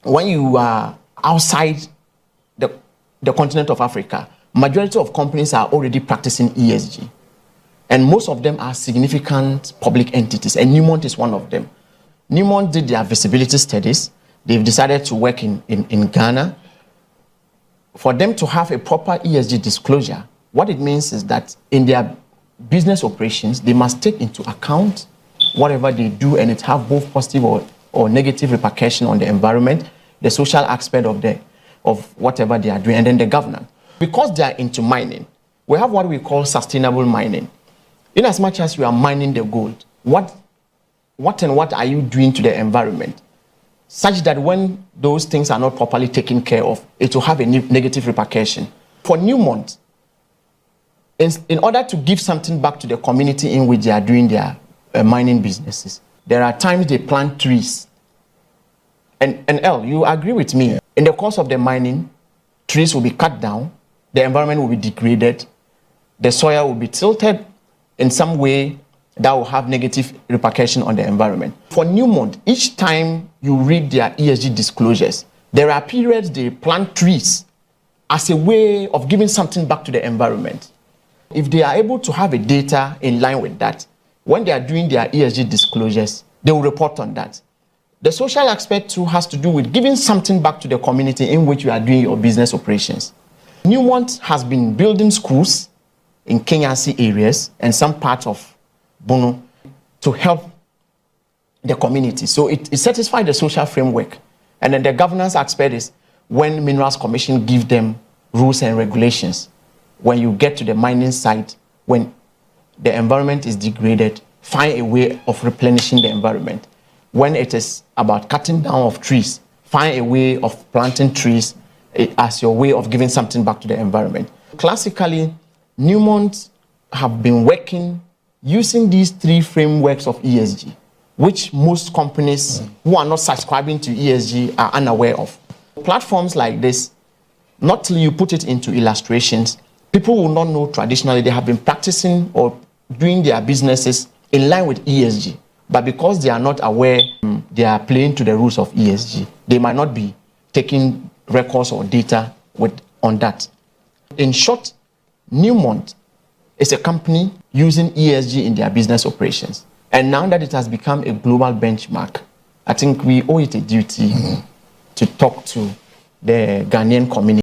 when you are outside the continent of Africa, majority of companies are already practicing ESG. And most of them are significant public entities, and Newmont is one of them. Newmont did their visibility studies. They've decided to work in Ghana. For them to have a proper ESG disclosure, what it means is that in their business operations, they must take into account whatever they do, and it have both positive or negative repercussion on the environment, the social aspect of whatever they are doing, and then the governance. Because they are into mining, we have what we call sustainable mining. In as much as you are mining the gold, what are you doing to the environment, such that when those things are not properly taken care of, it will have a negative repercussion. For Newmont, in order to give something back to the community in which they are doing their mining businesses, there are times they plant trees. And El, you agree with me? In the course of the mining, trees will be cut down, the environment will be degraded, the soil will be tilted in some way that will have negative repercussion on the environment. For Newmont, each time you read their ESG disclosures, there are periods they plant trees as a way of giving something back to the environment. If they are able to have a data in line with that, when they are doing their ESG disclosures, they will report on that. The social aspect too has to do with giving something back to the community in which you are doing your business operations. Newmont has been building schools in Kenyasi areas and some parts of Bono to help the community. So it satisfies the social framework. And then the governance aspect is when Minerals Commission give them rules and regulations. When you get to the mining site, when the environment is degraded, find a way of replenishing the environment. When it is about cutting down of trees, find a way of planting trees as your way of giving something back to the environment. Classically, Newmont have been working using these three frameworks of ESG, which most companies who are not subscribing to ESG are unaware of. Platforms like this, not till you put it into illustrations, people will not know traditionally they have been practicing or doing their businesses in line with ESG. But because they are not aware, they are playing to the rules of ESG. They might not be taking records or data on that. In short, Newmont is a company using ESG in their business operations. And now that it has become a global benchmark, I think we owe it a duty to talk to the Ghanaian community.